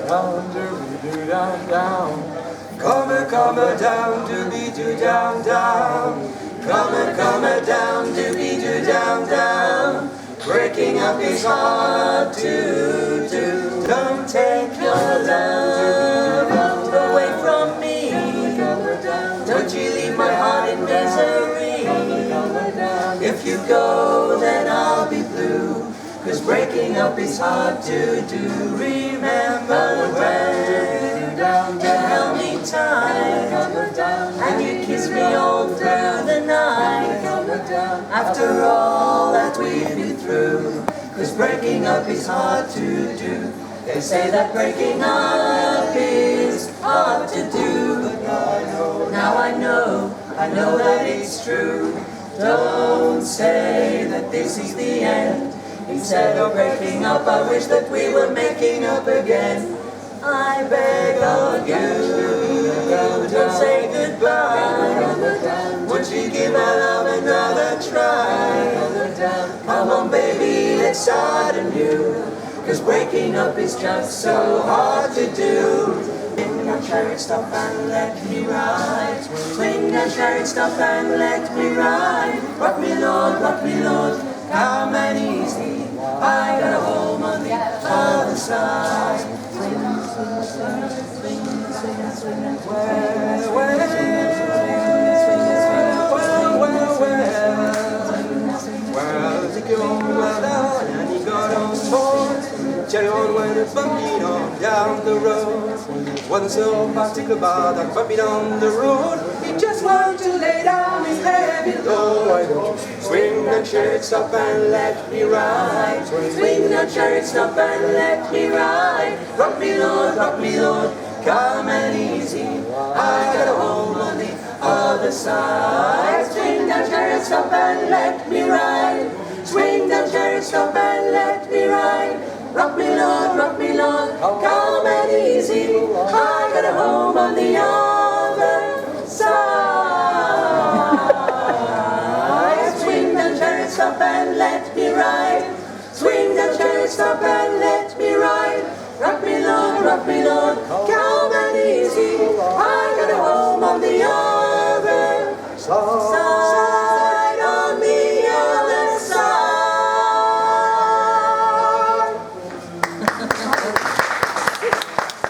down, do down, down. Come down, do down, down. Come down, do down, down. Breaking up is hard to do. Don't take your love away from me. Don't you leave my heart in misery. If you go, then I'll be blue. 'Cause breaking up is hard to do. Remember when you held me tight and you kissed me all through the night. After all that we've been through, 'cause breaking up is hard to do. They say that breaking up is hard to do, but now I know that it's true. Don't say that this is the end. Instead of breaking up, I wish that we were making up again. I beg of you, don't say goodbye. Won't you give our love another try? Come on baby, let's start anew. 'Cause breaking up is just so hard to do. Swing down chariot, stop and let me ride. Swing down chariot, stop and let me ride. Rock me Lord, come and easy. I got a home on the other side. Swing, chariot went bumping on down the road. Wasn't so particular about that bumping on the road. He just wanted to lay down his heavy load. Swing that chariot, stop and let me ride. Swing that chariot, stop and let me ride. Rock me Lord, come and easy. I got a home on the other side. Swing that chariot, stop and let me ride. Swing that chariot, stop and let me ride. Rock me Lord, calm and easy. I got a home on the other side. Swing that chariot, stop and let me ride. Swing that chariot, stop and let me ride. Rock me Lord, calm